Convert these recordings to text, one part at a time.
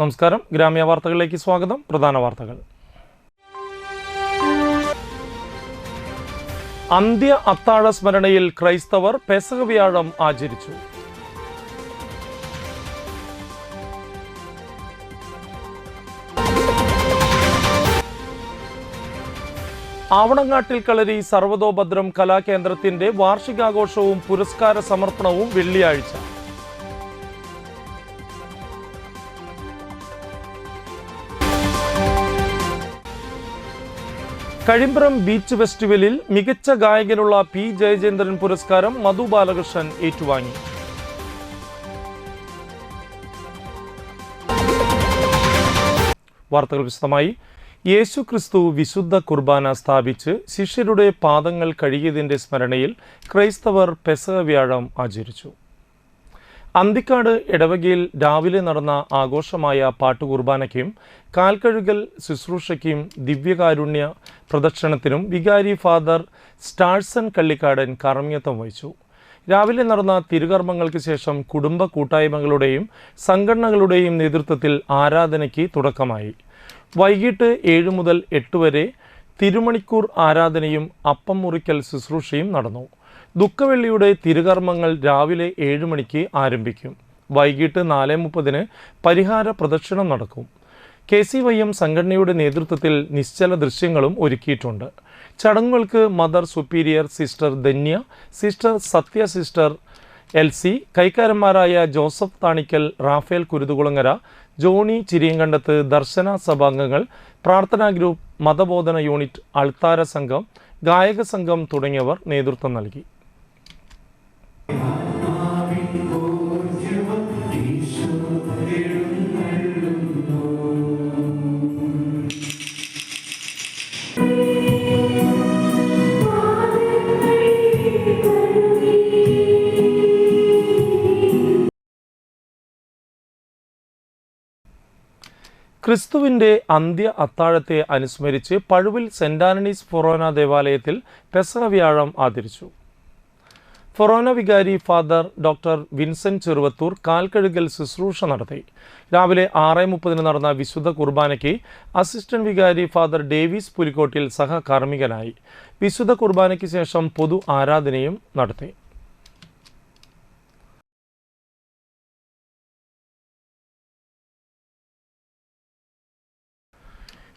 നമസ്കാരം. ഗ്രാമീയ വാർത്തകളിലേക്ക് സ്വാഗതം. പ്രധാന വാർത്തകൾ. അന്ത്യ അത്താഴ സ്മരണയിൽ ക്രൈസ്തവർ പെസഹ വ്യാഴം ആചരിച്ചു. ആവണങ്ങാട്ടിൽ കളരി സർവതോഭദ്രം കലാകേന്ദ്രത്തിന്റെ വാർഷികാഘോഷവും പുരസ്കാര സമർപ്പണവും വെള്ളിയാഴ്ച. കഴിമ്പ്രം ബീച്ച് ഫെസ്റ്റിവലിൽ മികച്ച ഗായകനുള്ള പി ജയചന്ദ്രൻ പുരസ്കാരം മധു ബാലകൃഷ്ണൻ ഏറ്റുവാങ്ങി. വാർത്തകൾ വിശദമായി. യേശു ക്രിസ്തു വിശുദ്ധ കുർബാന സ്ഥാപിച്ച് ശിഷ്യരുടെ പാദങ്ങൾ കഴുകിയതിന്റെ സ്മരണയിൽ ക്രൈസ്തവർ പെസഹ വ്യാഴം ആചരിച്ചു. അന്തിക്കാട് ഇടവകയിൽ രാവിലെ നടന്ന ആഘോഷമായ പാട്ടുകുർബാനയ്ക്കും കാൽക്കഴുകൽ ശുശ്രൂഷയ്ക്കും ദിവ്യകാരുണ്യ പ്രദക്ഷിണത്തിനും വികാരി ഫാദർ സ്റ്റാഴ്സൺ കള്ളിക്കാടൻ കാർമ്മികത്വം വഹിച്ചു. രാവിലെ നടന്ന തിരുകർമ്മങ്ങൾക്ക് ശേഷം കുടുംബ കൂട്ടായ്മകളുടെയും സംഘടനകളുടെയും നേതൃത്വത്തിൽ ആരാധനയ്ക്ക് തുടക്കമായി. വൈകിട്ട് 7 മുതൽ 8 വരെ തിരുമണിക്കൂർ ആരാധനയും അപ്പം മുറിക്കൽ ശുശ്രൂഷയും നടന്നു. ദുഃഖവെള്ളിയുടെ തിരുകർമ്മങ്ങൾ രാവിലെ 7 മണിക്ക് ആരംഭിക്കും. വൈകിട്ട് 4:30 പരിഹാര പ്രദക്ഷിണം നടക്കും. KCYM സംഘടനയുടെ നേതൃത്വത്തിൽ നിശ്ചല ദൃശ്യങ്ങളും ഒരുക്കിയിട്ടുണ്ട്. ചടങ്ങുകൾക്ക് mother superior sister Dhanya, sister Sathya, sister LC, കൈക്കാരന്മാരായ Joseph Thanikkal, Raphael Kuruthukulangara, Johnny Chiriyankandath, Darshana സഭാംഗങ്ങൾ, പ്രാർത്ഥനാ ഗ്രൂപ്പ്, മതബോധന യൂണിറ്റ്, അൾത്താര സംഘം, ഗായക സംഘം തുടങ്ങിയവർ നേതൃത്വം നൽകി. ക്രിസ്തുവിൻ്റെ അന്ത്യ അത്താഴത്തെ അനുസ്മരിച്ച് പഴുവിൽ സെന്റ് ആന്റണീസ് ഫൊറോന ദേവാലയത്തിൽ പെസഹ വ്യാഴം ആചരിച്ചു. ഫൊറോന വികാരി ഫാദർ ഡോക്ടർ വിൻസെന്റ് ചെറുവത്തൂർ കാൽക്കഴുകൽ ശുശ്രൂഷ നടത്തി. രാവിലെ 6:30 നടന്ന വിശുദ്ധ കുർബാനയ്ക്ക് അസിസ്റ്റന്റ് വികാരി ഫാദർ ഡേവിസ് പുലിക്കോട്ടിൽ സഹകാർമ്മികനായി. വിശുദ്ധ കുർബാനയ്ക്ക് ശേഷം പൊതു ആരാധനയും നടത്തി.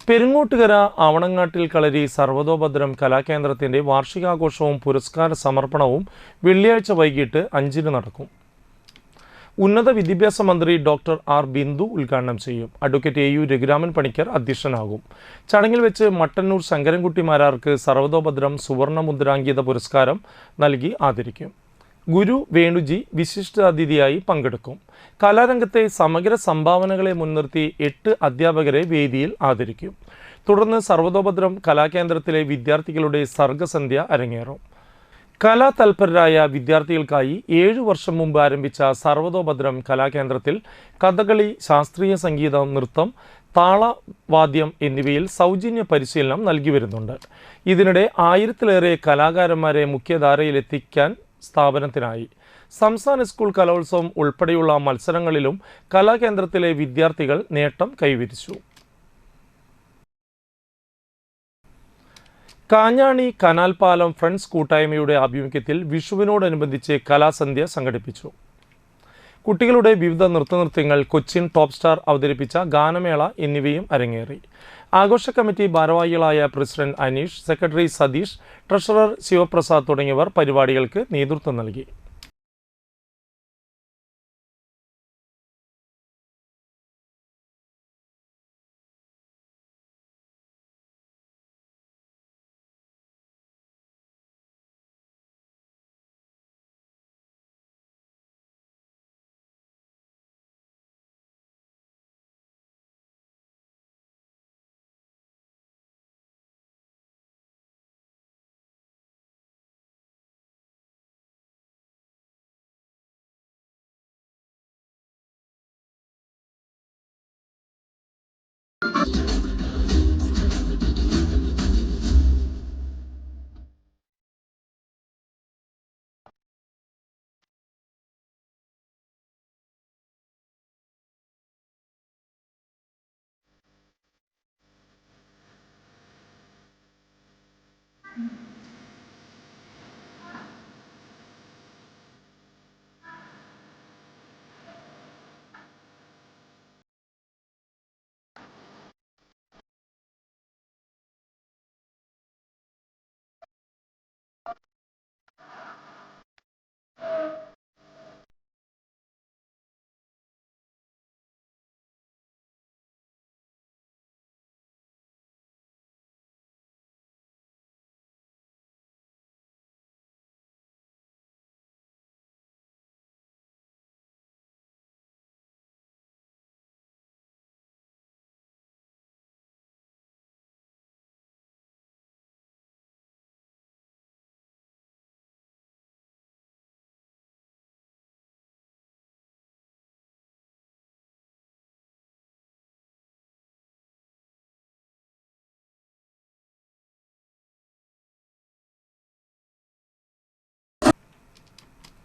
പെരുങ്ങോട്ടുകര ആവണങ്ങാട്ടിൽ കളരി സർവതോഭദ്രം കലാകേന്ദ്രത്തിന്റെ വാർഷികാഘോഷവും പുരസ്കാര സമർപ്പണവും വെള്ളിയാഴ്ച വൈകിട്ട് 5-ന് നടക്കും. ഉന്നത വിദ്യാഭ്യാസ മന്ത്രി ഡോക്ടർ ആർ ബിന്ദു ഉദ്ഘാടനം ചെയ്യും. അഡ്വക്കേറ്റ് AU രഘുരാമൻ പണിക്കർ അധ്യക്ഷനാകും. ചടങ്ങിൽ വെച്ച് മട്ടന്നൂർ ശങ്കരൻകുട്ടി മാരാർക്ക് സർവതോഭദ്രം സുവർണ മുദ്രാങ്കിത പുരസ്കാരം നൽകി ആദരിക്കും. ഗുരു വേണുജി വിശിഷ്ടാതിഥിയായി പങ്കെടുക്കും. കലാരംഗത്തെ സമഗ്ര സംഭാവനകളെ മുൻനിർത്തി 8 അധ്യാപകരെ വേദിയിൽ ആദരിക്കും. തുടർന്ന് സർവതോഭദ്രം കലാകേന്ദ്രത്തിലെ വിദ്യാർത്ഥികളുടെ സർഗസന്ധ്യ അരങ്ങേറും. കലാതൽപരരായ വിദ്യാർത്ഥികൾക്കായി 7 വർഷം മുമ്പ് ആരംഭിച്ച സർവതോഭദ്രം കലാകേന്ദ്രത്തിൽ കഥകളി, ശാസ്ത്രീയ സംഗീതം, നൃത്തം, താളവാദ്യം എന്നിവയിൽ സൗജന്യ പരിശീലനം നൽകി വരുന്നുണ്ട്. ഇതിനിടെ 1000-ലേറെ കലാകാരന്മാരെ മുഖ്യധാരയിലെത്തിക്കാൻ സ്ഥാപനത്തിനായി. സംസ്ഥാന സ്കൂൾ കലോത്സവം ഉൾപ്പെടെയുള്ള മത്സരങ്ങളിലും കലാകേന്ദ്രത്തിലെ വിദ്യാർത്ഥികൾ നേട്ടം കൈവരിച്ചു. കാഞ്ഞാണി കനാൽ പാലം ഫ്രണ്ട്സ് കൂട്ടായ്മയുടെ ആഭിമുഖ്യത്തിൽ വിഷുവിനോടനുബന്ധിച്ച് കലാസന്ധ്യ സംഘടിപ്പിച്ചു. കുട്ടികളുടെ വിവിധ നൃത്തനൃത്യങ്ങൾ, കൊച്ചിൻ ടോപ്പ് സ്റ്റാർ അവതരിപ്പിച്ച ഗാനമേള എന്നിവയും അരങ്ങേറി. ആഘോഷ കമ്മിറ്റി ഭാരവാഹികളായ president Anish, secretary Satheesh, treasurer Sivaprasad തുടങ്ങിയവർ പരിപാടികൾക്ക് നേതൃത്വം നൽകി.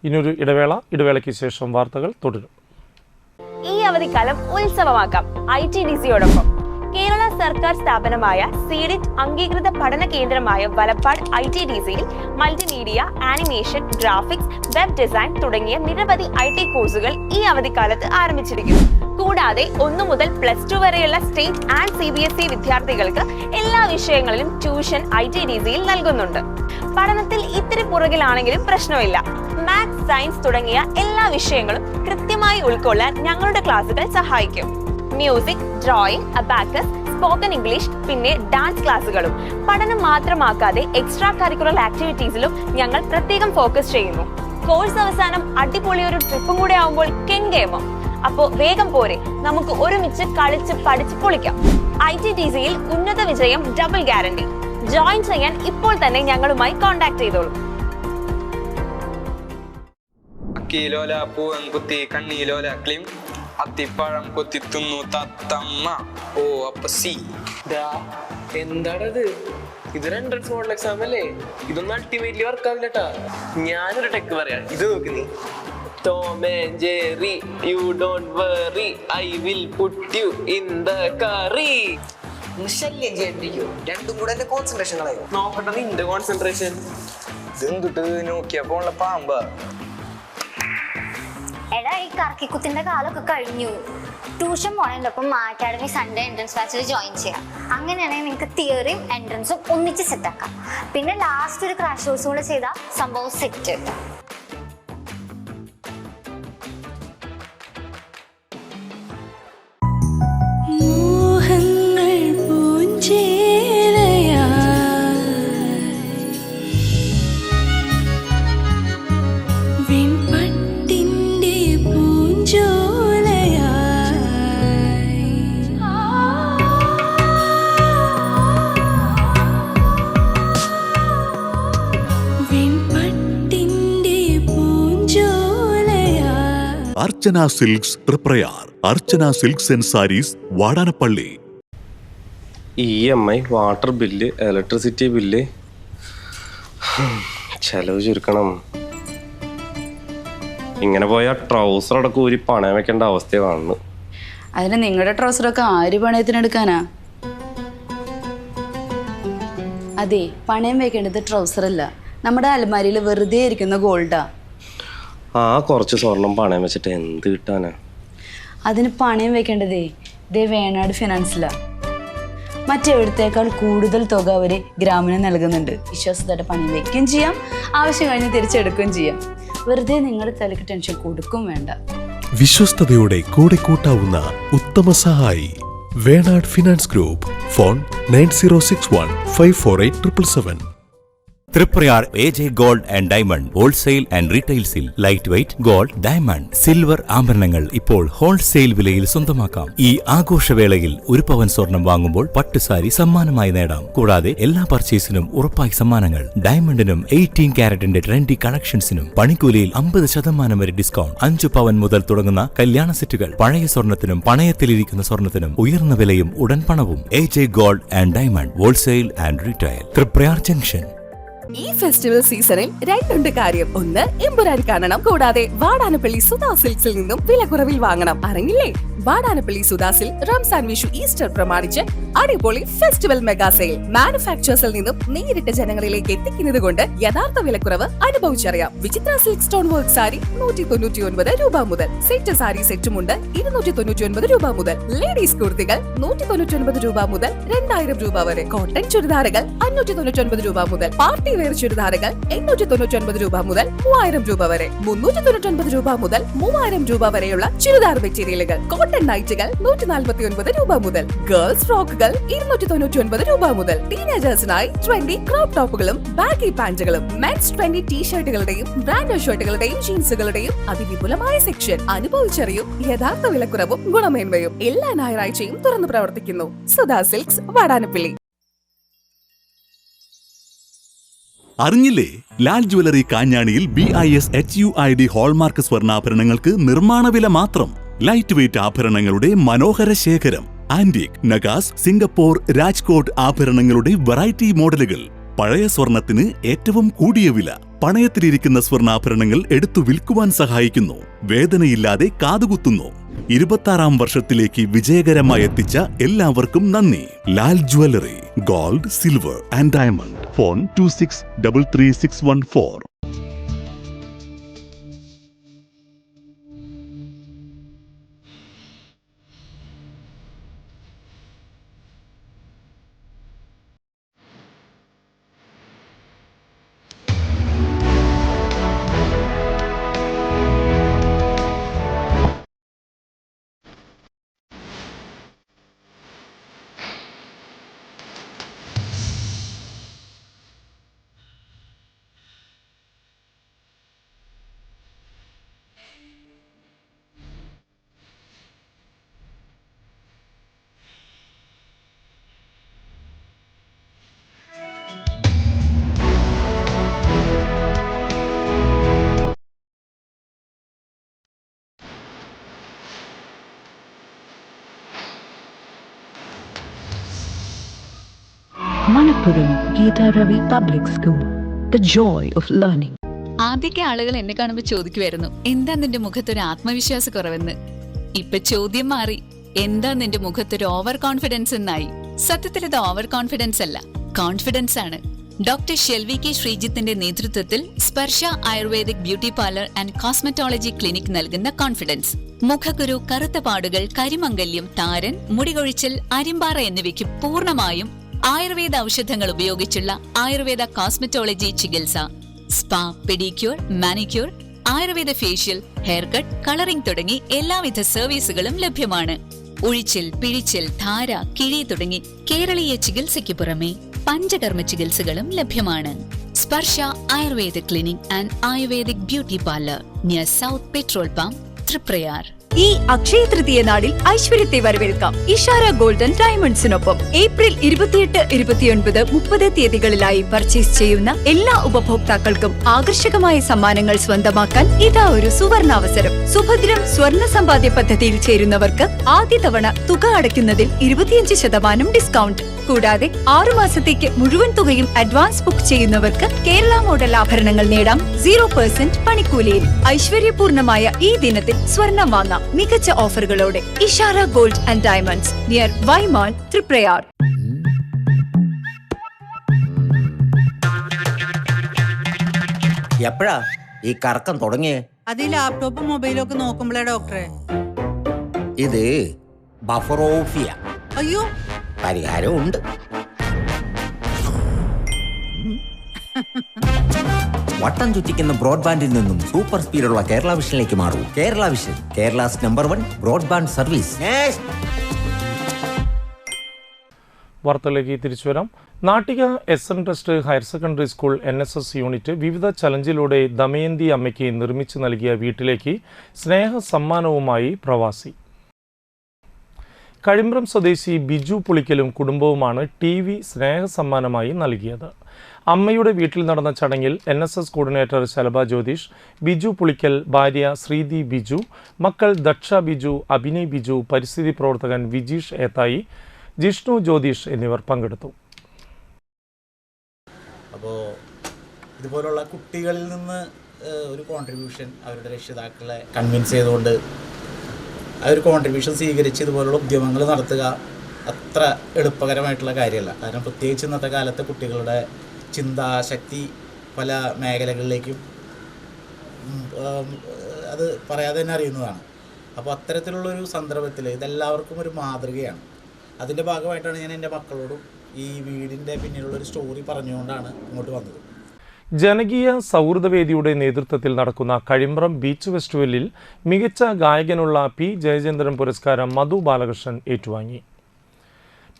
ഇനിയൊരു ഇടവേളയ്ക്ക് ശേഷം വാർത്തകൾ തുടരും. ഈ അവധിക്കാലം ഉത്സവമാക്കാം ITDCയോടൊപ്പം. കേരള സർക്കാർ സ്ഥാപനമായ സീഡിറ്റ് അംഗീകൃത പഠന കേന്ദ്രമായ വലപ്പാട് ITDCയിൽ multimedia, animation, graphics, web design തുടങ്ങിയ നിരവധി IT കോഴ്സുകൾ ഈ അവധിക്കാലത്ത് ആരംഭിച്ചിരിക്കുന്നു. കൂടാതെ 1 മുതൽ +2 വരെയുള്ള സ്റ്റേറ്റ് ആൻഡ് CBSE വിദ്യാർത്ഥികൾക്ക് എല്ലാ വിഷയങ്ങളിലും ട്യൂഷൻ ITDCയിൽ നൽകുന്നുണ്ട്. പഠനത്തിൽ ഇത്തിരി പുറകിലാണെങ്കിലും പ്രശ്നമില്ല. മാത്സ്, സയൻസ് തുടങ്ങിയ എല്ലാ വിഷയങ്ങളും കൃത്യമായി ഉൾക്കൊള്ളാൻ ഞങ്ങളുടെ ക്ലാസുകൾ സഹായിക്കും. Music, drawing, abacus, spoken English, പിന്നെ ഡാൻസ് ക്ലാസുകളും. പഠനം മാത്രമാക്കാതെ എക്സ്ട്രാ കരിക്കുലർ ആക്ടിവിറ്റീസിലും ഞങ്ങൾ പ്രത്യേകം ഫോക്കസ് ചെയ്യുന്നു. കോഴ്സ് അവസാനം അടിപൊളിയൊരു ട്രിപ്പും കൂടെ ആവുമ്പോൾ കെങ്കേമോ. അപ്പോ വേഗം പോരെ, നമുക്ക് ഒരുമിച്ച് കളിച്ച് പഠിച്ച് പൊളിക്കാം. ITDCയിൽ ഉന്നത വിജയം ഡബിൾ ഗ്യാരണ്ടി. ജോയിൻ ചെയ്യാൻ ഇപ്പോൾ തന്നെ ഞങ്ങളുമായി കോൺടാക്ട് ചെയ്തോളൂ. അക്കിലോല പൂവൻ കുത്തി കണ്ണീലോല ക്ലിം അത്തിപ്പഴം കൊത്തി തിന്നു തത്തമ്മ. ഓ അപ്പൊ സി എന്താണത്? ഇത് എൻട്രൻസ് മോഡൽ എക്സാം അല്ലേ? ഇതൊന്നും അൾട്ടിമേറ്റ്ലി വർക്ക് ആവില്ലട്ടാ. ഞാനൊരു ടെക്ക് പറയാം, ഇത് നോക്ക് നീ. Tom and Jerry, you don't worry, I will put you in the curry. ശല്യം ചെയ്യണ്ടിരിക്കോ? രണ്ടും കൂടെ എന്റെ കോൺസെൻട്രേഷൻ കളയും. നോക്കട്ടെ നിന്റെ കോൺസെൻട്രേഷൻ. ഇതെന്തിട്ട് നോക്കിയപ്പോ ഉള്ള പാമ്പാ. എടാ, ഈ കറക്കിക്കുത്തിന്റെ കാലമൊക്കെ കഴിഞ്ഞു. ട്യൂഷൻ പോണതിനൊപ്പം അക്കാഡമി സൺഡേ എൻട്രൻസ് ബാച്ചിൽ ജോയിൻ ചെയ്യാം. അങ്ങനെയാണെങ്കിൽ നിങ്ങൾക്ക് തിയറിയും എൻട്രൻസും ഒന്നിച്ച് സെറ്റാക്കാം. പിന്നെ ലാസ്റ്റ് ഒരു ക്രാഷ് കോഴ്സ് കൂടെ ചെയ്താൽ സംഭവം set. Archana silks Thriprayar. Archana silks and sarees, Vadanappally. EMI, water bill, electricity bill, ചെലവ് ചുരുക്കണം. ഇങ്ങനെ പോയാൽ ട്രൗസർ അടക്കം ഊരി പണയം വെക്കേണ്ട അവസ്ഥ കാണുന്നു. അതിന് നിങ്ങളുടെ ട്രൗസറൊക്കെ ആര് പണയത്തിനെടുക്കാനാ? അതെ, പണയം വെക്കേണ്ടത് ട്രൗസറല്ല, നമ്മുടെ അലമാരിയിൽ വെറുതെ ഇരിക്കുന്ന ഗോൾഡാ. ആ കുറച്ച് സ്വർണം പണയം വെച്ചിട്ട് എന്ത് കിട്ടാനാ? അതിന് പണയം വെക്കേണ്ടതേ വേണാട് ഫിനാൻസിലാ. മറ്റെവിടത്തേക്കാൾ കൂടുതൽ തുക അവർ ഗ്രാമിന് നൽകുന്നുണ്ട്. വിശ്വാസത്തോടെ പണയം വെക്കുകയും ചെയ്യാം, ആവശ്യം കഴിഞ്ഞ് തിരിച്ചെടുക്കുകയും ചെയ്യാം. വെറുതെ നിങ്ങളുടെ തലയ്ക്ക് ടെൻഷൻ കൊടുക്കും വേണ്ട. വിശ്വസ്തയോടെ കൂടെ കൂട്ടാവുന്ന ഉത്തമ സഹായി Venad finance group. Phone 9061 548 777. Triprayar AJ gold and diamond wholesale and റീറ്റെയിൽസിൽ light weight gold, diamond, silver ആഭരണങ്ങൾ ഇപ്പോൾ ഹോൾസെയിൽ വിലയിൽ സ്വന്തമാക്കാം. ഈ ആഘോഷവേളയിൽ 1 പവൻ സ്വർണം വാങ്ങുമ്പോൾ പട്ടുസാരി സമ്മാനമായി നേടാം. കൂടാതെ എല്ലാ പർച്ചേസിനും ഉറപ്പായി സമ്മാനങ്ങൾ. ഡയമണ്ടിനും 18 കാരറ്റിന്റെ ട്രെൻഡി കളക്ഷൻസിനും പണിക്കൂലിയിൽ 50% വരെ ഡിസ്കൗണ്ട്. 5 പവൻ മുതൽ തുടങ്ങുന്ന കല്യാണ സെറ്റുകൾ. പഴയ സ്വർണത്തിനും പണയത്തിലിരിക്കുന്ന സ്വർണത്തിനും ഉയർന്ന വിലയും ഉടൻ പണവും. AJ gold and diamond wholesale and retail, Thriprayar junction. ഈ ഫെസ്റ്റിവൽ സീസണിൽ 2 കാര്യം. ഒന്ന്, എമ്പുരാൻ കാണണം. കൂടാതെ വാടാനപ്പള്ളി സുധാ സിൽക്സിൽ നിന്നും വില കുറവിൽ വാങ്ങണം. അറിഞ്ഞില്ലേ? വാടാനപ്പള്ളി സുദാസിൽ റംസാൻ വിഷു ഈസ്റ്റർ പ്രമാണിച്ച് അടിപൊളി ഫെസ്റ്റിവൽ മെഗാ സെയിൽ. മാനുഫാക്ചേഴ്സിൽ നിന്നും നേരിട്ട് ജനങ്ങളിലേക്ക് എത്തിക്കുന്നത് കൊണ്ട് യഥാർത്ഥ വിലക്കുറവ് അനുഭവിച്ചറിയാം. വിചിത്ര സിൽക്ക് സ്റ്റോൺ വർക്ക് സാരി 199 രൂപ മുതൽ, സെറ്റ് സാരി സെറ്റുമുണ്ട് 299 രൂപ മുതൽ, ലേഡീസ് കുർത്തികൾ 199 രൂപ മുതൽ 2000 രൂപ വരെ, കോട്ടൺ ചുരിദാറുകൾ 599 രൂപ മുതൽ, പാർട്ടി വെയർ ചുരിദാറുകൾ 899 രൂപ മുതൽ 3000 രൂപ വരെ, 399 രൂപ മുതൽ 3000 രൂപ വരെയുള്ള ചുരിദാർ മെറ്റീരിയലുകൾ, കോട്ടൺ നൈറ്റുകൾ 149 രൂപ മുതൽ, ഗേൾസ് ഫ്രോക്കുകൾ 299 രൂപ മുതൽ, ടീനേജേഴ്സിനായി 20 ക്രോപ്പ് ടോപ്പുകളും ബാഗി പാന്റുകളും, മെൻസ് 20 ടീഷർട്ടുകളുടെയും ബ്രാൻഡഡ് ഷർട്ടുകളുടെയും ജീൻസുകളുടെയും അതിവിപുലമായ സെക്ഷൻ. അനുഭവിച്ചറിയൂ യഥാർത്ഥ വിലക്കുറവും ഗുണമേന്മയും. എല്ലാ ഞായറാഴ്ചയും തുറന്നു പ്രവർത്തിക്കുന്നു. സുധാ സിൽക്സ്, വാടാനപ്പള്ളി. അറിഞ്ഞില്ലേ? ലാൽ ജ്വല്ലറി കാഞ്ഞാണിയിൽ BIS HUID ഹോൾമാർക്ക് സ്വർണ്ണാഭരണങ്ങൾക്ക് നിർമ്മാണ വില മാത്രം. ലൈറ്റ് വെയ്റ്റ് ആഭരണങ്ങളുടെ മനോഹര ശേഖരം, ആന്റിക്, നഗാസ്, സിംഗപ്പൂർ, രാജ്കോട്ട് ആഭരണങ്ങളുടെ വെറൈറ്റി മോഡലുകൾ. പഴയ സ്വർണത്തിന് ഏറ്റവും കൂടിയ വില. പണയത്തിലിരിക്കുന്ന സ്വർണ്ണാഭരണങ്ങൾ എടുത്തു വിൽക്കുവാൻ സഹായിക്കുന്നു. വേദനയില്ലാതെ കാതുകുത്തുന്നു. 26ാം വർഷത്തിലേക്ക് വിജയകരമായി എത്തിച്ച എല്ലാവർക്കും നന്ദി. Lal jewellery, gold, silver and diamond. Phone 26333614. Manappuram Geeta Ravi Public School, the joy of learning. ആദ്യമൊക്കെ ആളുകൾ എന്നെ കാണുമ്പോൾ ചോദിക്കുമായിരുന്നു, എന്താ നിന്റെ മുഖത്തൊരു ആത്മവിശ്വാസ കുറവെന്ന്. ഇപ്പൊ ചോദ്യം മാറി, എന്താ നിന്റെ മുഖത്തൊരു ഓവർ കോൺഫിഡൻസ് എന്നായി. സത്യത്തിൽ ഇത് ഓവർ കോൺഫിഡൻസ് അല്ല, കോൺഫിഡൻസ് ആണ്. ഡോക്ടർ ഷെൽവി കെ ശ്രീജിത്തിന്റെ നേതൃത്വത്തിൽ Sparsha ayurvedic beauty parlour and cosmetology clinic നൽകുന്ന കോൺഫിഡൻസ്. മുഖക്കുരു, കറുത്ത പാടുകൾ, കരിമംഗല്യം, താരൻ, മുടികൊഴിച്ചിൽ, അരിമ്പാറ എന്നിവയ്ക്ക് പൂർണ്ണമായും ആയുർവേദ ഔഷധങ്ങൾ ഉപയോഗിച്ചുള്ള ആയുർവേദ കോസ്മെറ്റോളജി ചികിത്സ. Spa, pedicure, manicure, Ayurveda facial, hair cut, colouring തുടങ്ങി എല്ലാവിധ സർവീസുകളും ലഭ്യമാണ്. ഉഴിച്ചിൽ, പിഴിച്ചിൽ, ധാര, കിഴി തുടങ്ങി കേരളീയ ചികിത്സയ്ക്ക് പുറമെ പഞ്ചകർമ്മ ചികിത്സകളും ലഭ്യമാണ്. Sparsha Ayurveda clinic and ayurvedic beauty parlour, near south petrol pump, Triprayar. ഈ അക്ഷയ തൃതീയ നാളിൽ ഐശ്വര്യത്തെ വരവേൽക്കാം ഇഷാര ഗോൾഡൻ ഡയമണ്ട്സിനൊപ്പം. ഏപ്രിൽ 28, 29, 30 തീയതികളിലായി പർച്ചേസ് ചെയ്യുന്ന എല്ലാ ഉപഭോക്താക്കൾക്കും ആകർഷകമായ സമ്മാനങ്ങൾ സ്വന്തമാക്കാൻ ഇതാ ഒരു സുവർണാവസരം. സുഭദ്രം സ്വർണ്ണ സമ്പാദ്യ പദ്ധതിയിൽ ചേരുന്നവർക്ക് ആദ്യ തവണ തുക അടയ്ക്കുന്നതിൽ 25% ഡിസ്കൗണ്ട്. കൂടാതെ 6 മാസത്തേക്ക് മുഴുവൻ തുകയും അഡ്വാൻസ് ബുക്ക് ചെയ്യുന്നവർക്ക് കേരള മോഡൽ ആഭരണങ്ങൾ നേടാം 0% പണിക്കൂലിയിൽ. ഐശ്വര്യപൂർണമായ ഈ ദിനത്തിൽ സ്വർണം വാങ്ങാം മികച്ച ഓഫറുകളോടെ. Ishara gold and diamonds, near Y Mall, Triprayar. എപ്പോഴാ ഈ കറക്കം തുടങ്ങിയേ? അത് ഈ ലാപ്ടോപ്പും മൊബൈലും ഒക്കെ നോക്കുമ്പോഴേ ഡോക്ടറെ. ഇത് ബഫറോഫിയ. അയ്യോ, പരിഹാരവും ഉണ്ട്. വട്ടം ചുറ്റിക്കുന്ന ബ്രോഡ്ബാൻഡിൽ നിന്നും സൂപ്പർ സ്പീഡുള്ള കേരള വിഷനിലേക്ക് മാറൂ. Kerala vision, Kerala's number 1 broadband service. വാർത്തയിലേക്ക് തിരിച്ചു വരാം. Nattika SN trust higher secondary school NSS unit വിവിധ ചലഞ്ചിലൂടെ ദമയന്തി അമ്മയ്ക്ക് നിർമ്മിച്ചു നൽകിയ വീട്ടിലേക്ക് സ്നേഹ സമ്മാനവുമായി പ്രവാസി. കഴിമ്പ്രം സ്വദേശി ബിജു പുളിക്കലും കുടുംബവുമാണ് TV സ്നേഹ സമ്മാനമായി നൽകിയത്. അമ്മയുടെ വീട്ടിൽ നടന്ന ചടങ്ങിൽ NSS കോർഡിനേറ്റർ ശലഭ ജ്യോതിഷ്, ബിജു പുളിക്കൽ, ഭാര്യ ശ്രീതി ബിജു, മക്കൾ ദക്ഷ ബിജു, അഭിനയ് ബിജു, പരിസ്ഥിതി പ്രവർത്തകൻ വിജീഷ് ഏത്തായി, ജിഷ്ണു ജ്യോതിഷ് എന്നിവർ പങ്കെടുത്തു. അപ്പോൾ ഇതുപോലുള്ള കുട്ടികളിൽ നിന്ന് ഒരു കോൺട്രിബ്യൂഷൻ അവരുടെ രക്ഷിതാക്കളെ കൺവിൻസ് ചെയ്തുകൊണ്ട് ആ ഒരു കോൺട്രിബ്യൂഷൻ സ്വീകരിച്ച് ഇതുപോലുള്ള ഉദ്യമങ്ങൾ നടത്തുക അത്ര എളുപ്പകരമായിട്ടുള്ള കാര്യമല്ല. കാരണം പ്രത്യേകിച്ച് ഇന്നത്തെ കാലത്തെ കുട്ടികളുടെ ചിന്താശക്തി പല മേഖലകളിലേക്കും അത് പറയാതെ തന്നെ അറിയുന്നതാണ്. അപ്പോൾ അത്തരത്തിലുള്ളൊരു സന്ദർഭത്തിൽ ഇതെല്ലാവർക്കും ഒരു മാതൃകയാണ്. അതിൻ്റെ ഭാഗമായിട്ടാണ് ഞാൻ എൻ്റെ മക്കളോടും ഈ വീടിൻ്റെ പിന്നിലുള്ളൊരു സ്റ്റോറി പറഞ്ഞുകൊണ്ടാണ് ഇങ്ങോട്ട് വന്നത്. ജനകീയ സൗഹൃദവേദിയുടെ നേതൃത്വത്തിൽ നടക്കുന്ന കഴിമ്പ്രം ബീച്ച് ഫെസ്റ്റിവലിൽ മികച്ച ഗായകനുള്ള പി ജയചന്ദ്രൻ പുരസ്കാരം മധു ബാലകൃഷ്ണൻ ഏറ്റുവാങ്ങി.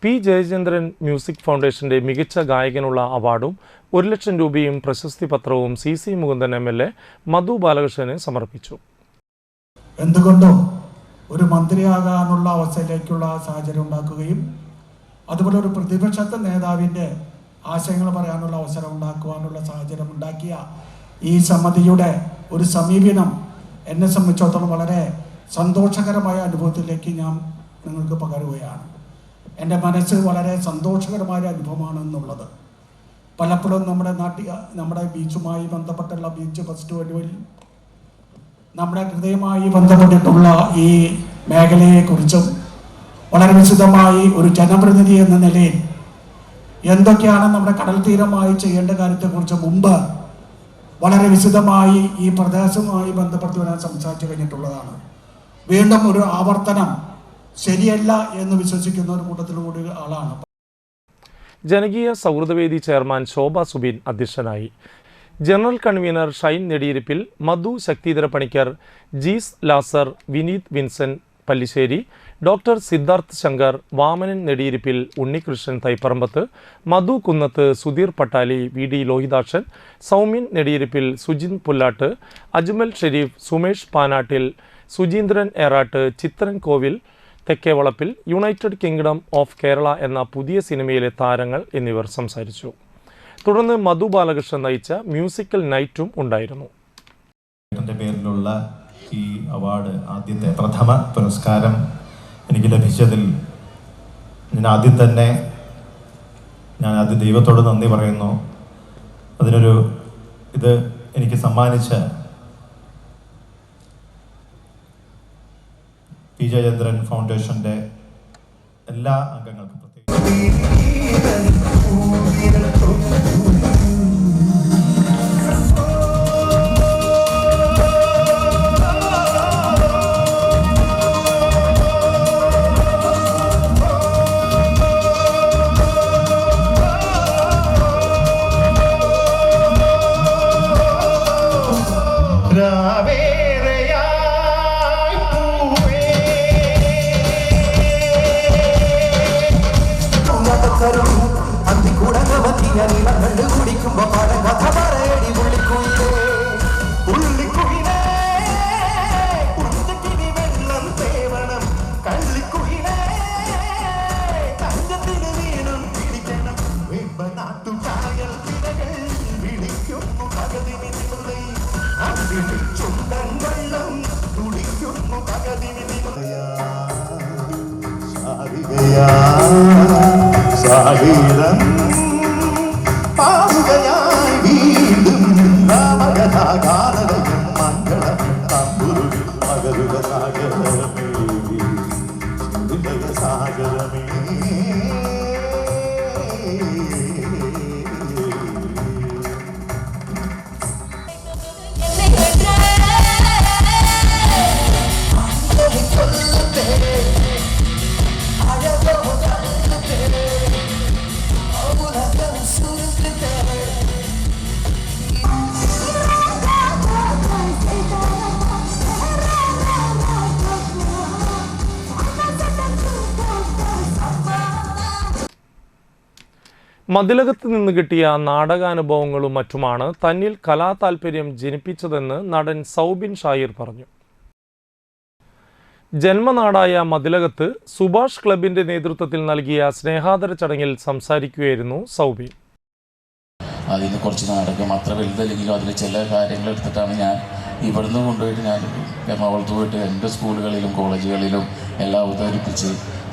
പി ജയചന്ദ്രൻ മ്യൂസിക് ഫൗണ്ടേഷന്റെ മികച്ച ഗായകനുള്ള അവാർഡും 1,00,000 രൂപയും പ്രശസ്തി പത്രവും CC മുകുന്ദൻ MLA മധു ബാലകൃഷ്ണന് സമർപ്പിച്ചു. എന്തുകൊണ്ടോ ഒരു മന്ത്രിയാകാനുള്ള അവസ്ഥയിലേക്കുള്ള സാഹചര്യം ഉണ്ടാക്കുകയും അതുപോലെ ഒരു പ്രതിപക്ഷ നേതാവിൻ്റെ ആശയങ്ങൾ പറയാനുള്ള അവസരം ഉണ്ടാക്കുവാനുള്ള സാഹചര്യം ഉണ്ടാക്കിയ ഈ സമിതിയുടെ ഒരു സമീപനം എന്നെ സംബന്ധിച്ചിടത്തോളം വളരെ സന്തോഷകരമായ അനുഭവത്തിലേക്ക് ഞാൻ നിങ്ങൾക്ക് പകരുകയാണ്. എൻ്റെ മനസ്സ് വളരെ സന്തോഷകരമായ അനുഭവമാണ് എന്നുള്ളത്. പലപ്പോഴും നമ്മുടെ ബീച്ചുമായി ബന്ധപ്പെട്ടുള്ള ബീച്ച് ഫെസ്റ്റിവലുകളിൽ നമ്മുടെ ഹൃദയമായി ബന്ധപ്പെട്ടിട്ടുള്ള ഈ മേഖലയെക്കുറിച്ചും വളരെ വിശദമായി ഒരു ജനപ്രതിനിധി എന്ന നിലയിൽ എന്തൊക്കെയാണ് നമ്മുടെ കടൽ തീരമായി ചെയ്യേണ്ട കാര്യത്തെക്കുറിച്ച് മുമ്പ് വളരെ വിശദമായി ഈ പ്രദേശവുമായി ബന്ധപ്പെട്ട് ഞാൻ സംസാരിച്ചു കഴിഞ്ഞിട്ടുള്ളതാണ്. വീണ്ടും ഒരു ആവർത്തനം ശരിയല്ല എന്ന് വിശ്വസിക്കുന്ന ഒരു കൂട്ടത്തിലൂടെ ആളാണ്. ജനകീയ സൗഹൃദവേദി ചെയർമാൻ ശോഭ സുബിൻ അധ്യക്ഷനായി. General convener Shine Nediyirippil, Madhu Shakthidhara Panicker, Jees Lazar, Vineeth Vincent Pallissery, doctor Siddharth Shankar, Vamanan Nediyirippil, Unnikrishnan Thaiparambath, Madhu Kunnath, Sudheer Pattali, VD Lohithakshan, Soumyan Nediyirippil, Sujin Pullatt, Ajmal Shareef, Sumesh Panattil, Sujeendran Eratt, Chithran Kovil Thekkevalappil, United Kingdom of Kerala എന്ന പുതിയ സിനിമയിലെ താരങ്ങൾ എന്നിവർ സംസാരിച്ചു. തുടർന്ന് മധു ബാലകൃഷ്ണൻ നയിച്ച മ്യൂസിക്കൽ നൈറ്റും ഉണ്ടായിരുന്നു. എൻ്റെ പേരിലുള്ള ഈ അവാർഡ്, ആദ്യത്തെ പ്രഥമ പുരസ്കാരം എനിക്ക് ലഭിച്ചതിൽ ഞാൻ ആദ്യം ദൈവത്തോട് നന്ദി പറയുന്നു. ഇത് എനിക്ക് സമ്മാനിച്ച പി ജയചന്ദ്രൻ ഫൗണ്ടേഷൻ്റെ എല്ലാ അംഗങ്ങൾക്കും മതിലകത്ത് നിന്ന് കിട്ടിയ നാടകാനുഭവങ്ങളും മറ്റുമാണ് തന്നിൽ കലാതാൽപര്യം ജനിപ്പിച്ചതെന്ന് നടൻ സൗബിൻ ഷാഹിർ പറഞ്ഞു. ജന്മനാടായ മതിലകത്ത് സുഭാഷ് ക്ലബിന്റെ നേതൃത്വത്തിൽ നൽകിയ സ്നേഹാദര ചടങ്ങിൽ സംസാരിക്കുകയായിരുന്നു സൗബിൻ. അതിന് കുറച്ച് നാടകം അത്ര വലുതല്ലെങ്കിലും അതിൽ ചില കാര്യങ്ങൾ എടുത്തിട്ടാണ് ഞാൻ ഇവിടുന്ന് കൊണ്ടുപോയിട്ട് ഞാൻ എറണാകുളത്ത് പോയിട്ട് എൻ്റെ സ്കൂളുകളിലും കോളേജുകളിലും എല്ലാം അവതരിപ്പിച്ച്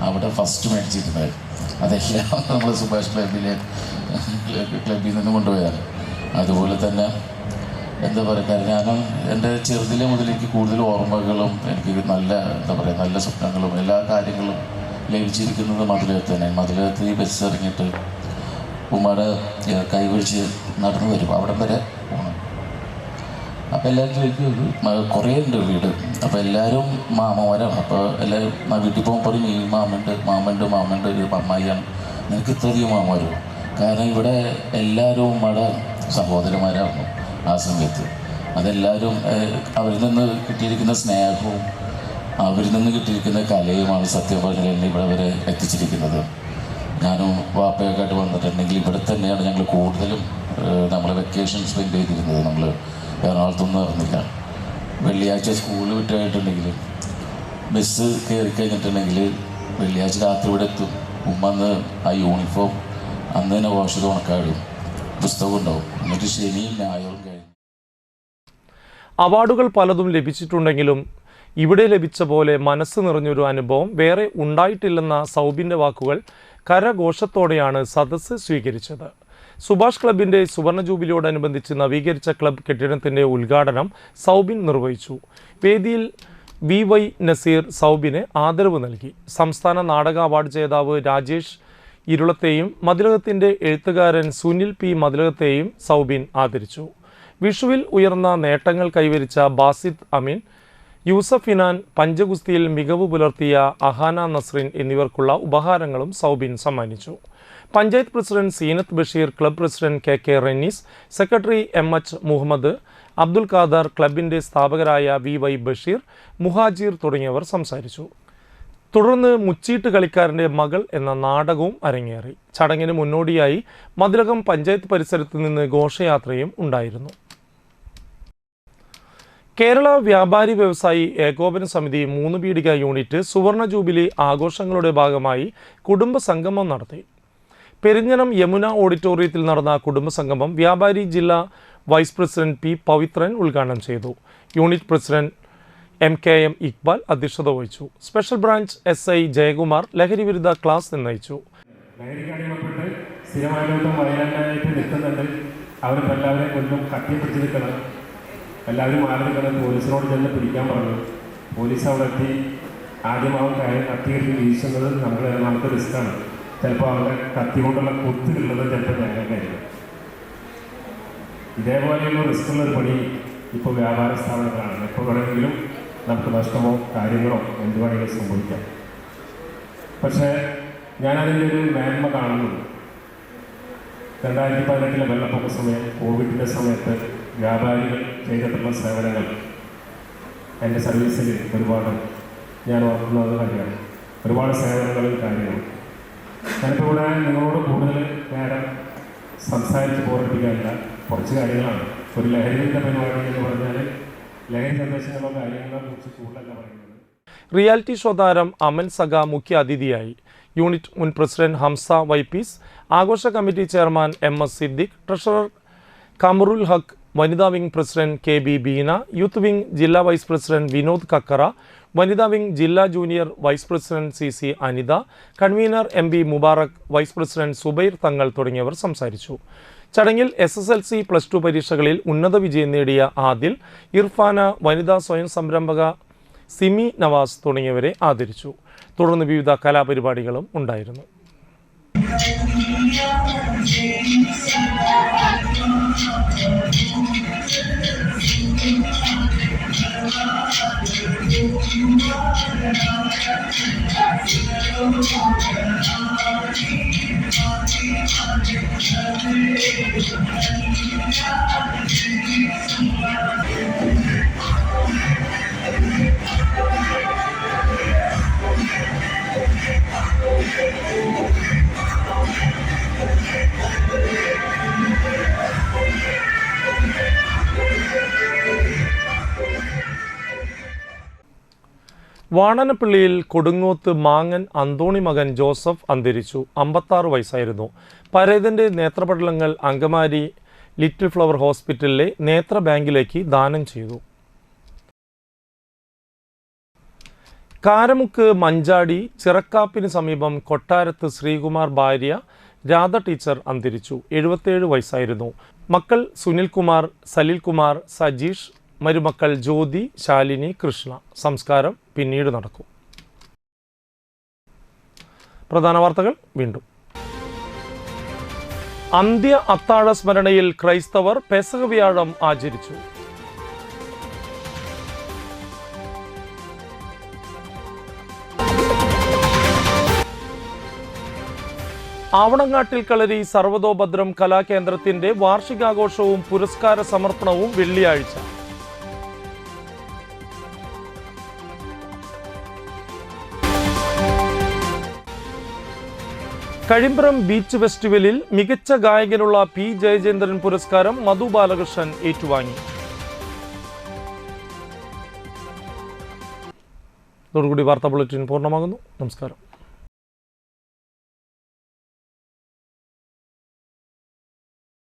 അവിടെ ഫസ്റ്റ് മേടിച്ചിരുന്നത്. അതെല്ലാം നമ്മൾ സുഭാഷ് ക്ലബിൽ നിന്ന് കൊണ്ടുപോയതാണ്. അതുപോലെ തന്നെ എന്താ പറയുക, കാരണം എൻ്റെ ചെറുതിലെ മുതൽ എനിക്ക് കൂടുതൽ ഓർമ്മകളും എനിക്ക് നല്ല സ്വപ്നങ്ങളും എല്ലാ കാര്യങ്ങളും ലഭിച്ചിരിക്കുന്നത് മധുരത്ത് തന്നെ. മധുരത്ത് ഈ ബസ് ഇറങ്ങിയിട്ട് ഉമ്മയുടെ കൈപിടിച്ച് നടന്നു വരും, അവിടം വരെ പോകണം. അപ്പോൾ എല്ലാവരും ചോദിക്കും, കുറേ ഉണ്ട് വീട്, അപ്പോൾ എല്ലാവരും മാമന്മാരാണ്. അപ്പോൾ എല്ലാവരും വീട്ടിൽ പോകുമ്പോൾ പറയും ഈ മാമനുണ്ട് അമ്മായിയാണ്, നിനക്ക് ഇത്രയധികം മാമന്മാരോ? കാരണം ഇവിടെ എല്ലാവരും ഉമ്മയുടെ സഹോദരന്മാരായിരുന്നു ആ സമയത്ത്. അതെല്ലാവരും അവരിൽ നിന്ന് കിട്ടിയിരിക്കുന്ന സ്നേഹവും അവരിൽ നിന്ന് കിട്ടിയിരിക്കുന്ന കലയുമാണ് സത്യം പറഞ്ഞാൽ എന്നെ ഇവിടെ വരെ എത്തിച്ചിരിക്കുന്നത്. ഞാനും വാപ്പയൊക്കെ ആയിട്ട് വന്നിട്ടുണ്ടെങ്കിൽ ഇവിടെ തന്നെയാണ് ഞങ്ങൾ കൂടുതലും നമ്മൾ വെക്കേഷൻ സ്പെൻഡ് ചെയ്തിരുന്നത്. നമ്മൾ എറണാകുളത്തൊന്നും അറിഞ്ഞില്ല. വെള്ളിയാഴ്ച സ്കൂൾ വിട്ടായിട്ടുണ്ടെങ്കിൽ ബസ് കയറി കഴിഞ്ഞിട്ടുണ്ടെങ്കിൽ വെള്ളിയാഴ്ച രാത്രി ഇവിടെ എത്തും. ഉമ്മ അന്ന് ആ യൂണിഫോം അന്ന് തന്നെ വാഷ് ചെയ്ത് ഉണക്കാടും, പുസ്തകം ഉണ്ടാവും. എന്നിട്ട് ശനിയും ഞായറും കഴിഞ്ഞു. അവാർഡുകൾ പലതും ലഭിച്ചിട്ടുണ്ടെങ്കിലും ഇവിടെ ലഭിച്ച പോലെ മനസ്സ് നിറഞ്ഞൊരു അനുഭവം വേറെ ഉണ്ടായിട്ടില്ലെന്ന സൗബിൻ്റെ വാക്കുകൾ കരഘോഷത്തോടെയാണ് സദസ്സ് സ്വീകരിച്ചത്. സുഭാഷ് ക്ലബിൻ്റെ സുവർണ ജൂബിലിയോടനുബന്ധിച്ച് നവീകരിച്ച ക്ലബ് കെട്ടിടത്തിൻ്റെ ഉദ്ഘാടനം സൗബിൻ നിർവഹിച്ചു. വേദിയിൽ VY നസീർ സൗബിന് ആദരവ് നൽകി. സംസ്ഥാന നാടക അവാർഡ് ജേതാവ് രാജേഷ് ഇരുളത്തെയും മതിലകത്തിൻ്റെ എഴുത്തുകാരൻ സുനിൽ P മതിലകത്തെയും സൗബിൻ ആദരിച്ചു. വിഷുവിൽ ഉയർന്ന നേട്ടങ്ങൾ കൈവരിച്ച ബാസിദ് അമീൻ, യൂസഫ് ഇനാൻ, പഞ്ചഗുസ്തിയിൽ മികവ് പുലർത്തിയ അഹാന നസ്രിൻ എന്നിവർക്കുള്ള ഉപഹാരങ്ങളും സൗബിൻ സമ്മാനിച്ചു. Panchayat president Seenath Basheer, club president KK Rennis, secretary MH Muhammad, Abdul Khader, ക്ലബിൻ്റെ സ്ഥാപകരായ VY ബഷീർ, മുഹാജിർ തുടങ്ങിയവർ സംസാരിച്ചു. തുടർന്ന് മുച്ചീട്ട് കളിക്കാരൻ്റെ മകൾ എന്ന നാടകവും അരങ്ങേറി. ചടങ്ങിന് മുന്നോടിയായി മതിലകം പഞ്ചായത്ത് പരിസരത്ത് നിന്ന് ഘോഷയാത്രയും ഉണ്ടായിരുന്നു. കേരള വ്യാപാരി വ്യവസായി ഏകോപന സമിതി 3 പീടിക യൂണിറ്റ് സുവർണ ജൂബിലി ആഘോഷങ്ങളുടെ ഭാഗമായി കുടുംബ സംഗമം നടത്തി. പെരിഞ്ഞനം യമുന ഓഡിറ്റോറിയത്തിൽ നടന്ന കുടുംബ സംഗമം വ്യാപാരി ജില്ലാ വൈസ് പ്രസിഡന്റ് P പവിത്രൻ ഉദ്ഘാടനം ചെയ്തു. യൂണിറ്റ് പ്രസിഡന്റ് MKM ഇക്ബാൽ അധ്യക്ഷത വഹിച്ചു. സ്പെഷ്യൽ ബ്രാഞ്ച് SI ജയകുമാർ ലഹരി വിരുദ്ധ ക്ലാസ് നയിച്ചു. എല്ലാവരും മാറി നിൽക്കണം. പോലീസിനോട് ചെന്ന് പിടിക്കാൻ പറഞ്ഞു. പോലീസ് അവിടെ എത്തി. ആദ്യമാവും കാര്യം കത്തിയെടുത്ത് വീശുന്നത് നമുക്ക് റിസ്ക്കാണ്. ചിലപ്പോൾ അവരുടെ കത്തി കൊണ്ടുള്ള കുത്തുള്ളത് ചിലപ്പോൾ ഞങ്ങൾക്കായിരിക്കും. ഇതേപോലെയുള്ള റിസ്ക്കുള്ളൊരു പണി ഇപ്പോൾ വ്യാപാര സ്ഥാപനങ്ങളാണ്. എപ്പോൾ വേണമെങ്കിലും നമുക്ക് നഷ്ടമോ കാര്യങ്ങളോ എന്ത് വേണമെങ്കിലും സംഭവിക്കാം. പക്ഷേ ഞാനതിൻ്റെ ഒരു മേന്മ കാണുന്നുണ്ട്. 2018 വെള്ളപ്പൊക്ക സമയം, കോവിഡിൻ്റെ സമയത്ത് വ്യാപാരികൾ ചെയ്തിട്ടുള്ള സേവനങ്ങൾ എൻ്റെ സർവീസിൽ ഒരുപാട് ഞാൻ ഓർക്കുന്നത് കാര്യമാണ്. ഒരുപാട് സേവനങ്ങളും കാര്യങ്ങളും. ഞാനിപ്പോൾ ഇവിടെ നിങ്ങളോട് കൂടുതൽ നേരം സംസാരിച്ച് പോരപ്പിക്കാനില്ല. കുറച്ച് കാര്യങ്ങളാണ്. ഒരു ലഹരിവിരുദ്ധ പരിപാടി എന്ന് പറഞ്ഞാൽ ലഹരി സന്ദേശങ്ങളോ കാര്യങ്ങളോ കുറിച്ച് കൂടുതലല്ല പറയുന്നത്. റിയാലിറ്റി ഷോ താരം അമൽ സഗ മുഖ്യ അതിഥിയായി. യൂണിറ്റ് മുൻ പ്രസിഡന്റ് ഹംസ വൈപ്പീസ്, ആഘോഷ committee chairman MS Siddique, treasurer Kamarul Haq, വനിതാ wing president KB Beena, youth wing ജില്ലാ വൈസ് പ്രസിഡന്റ് വിനോദ് കക്കറ, വനിതാ വിംഗ് ജില്ലാ junior vice president CC Anitha, convener MB Mubarak, vice president Subair Thangal തുടങ്ങിയവർ സംസാരിച്ചു. ചടങ്ങിൽ SSLC +2 പരീക്ഷകളിൽ ഉന്നത വിജയം നേടിയ ആദിൽ, ഇർഫാന, വനിതാ സ്വയം സംരംഭക സിമി നവാസ് തുടങ്ങിയവരെ ആദരിച്ചു. തുടർന്ന് വിവിധ കലാപരിപാടികളും ഉണ്ടായിരുന്നു. വാണനപ്പള്ളിയിൽ കൊടുങ്ങോത്ത് മാങ്ങൻ അന്തോണി മകൻ ജോസഫ് അന്തരിച്ചു. 56 വയസ്സായിരുന്നു. പരേതൻ്റെ നേത്രപടലങ്ങൾ അങ്കമാലി ലിറ്റിൽ ഫ്ലവർ ഹോസ്പിറ്റലിലെ നേത്ര ബാങ്കിലേക്ക് ദാനം ചെയ്തു. കാരമുക്ക് മഞ്ചാടി ചിറക്കാപ്പിന് സമീപം കൊട്ടാരത്ത് ശ്രീകുമാർ ഭാര്യ രാധ ടീച്ചർ അന്തരിച്ചു. 77 വയസ്സായിരുന്നു. മക്കൾ സുനിൽകുമാർ, സലിൽകുമാർ, സജീഷ്, മരുമക്കൾ ജ്യോതി, ശാലിനി, കൃഷ്ണ. സംസ്കാരം പിന്നീട് നടക്കും. പ്രധാന വാർത്തകൾ വീണ്ടും. അന്ത്യ അത്താഴ സ്മരണയിൽ ക്രൈസ്തവർ പെസഹ വ്യാഴം ആചരിച്ചു. ആവണങ്ങാട്ടിൽ കളരി സർവതോഭദ്രം കലാകേന്ദ്രത്തിന്റെ വാർഷികാഘോഷവും പുരസ്കാര സമർപ്പണവും വെള്ളിയാഴ്ച. കഴിമ്പ്രം ബീച്ച് ഫെസ്റ്റിവലിൽ മികച്ച ഗായകനുള്ള പി ജയചന്ദ്രൻ പുരസ്കാരം മധു ബാലകൃഷ്ണൻ ഏറ്റുവാങ്ങി. ഇതോടുകൂടി വാർത്താ ബുള്ളറ്റിൻ പൂർണ്ണമാകുന്നു. നമസ്കാരം.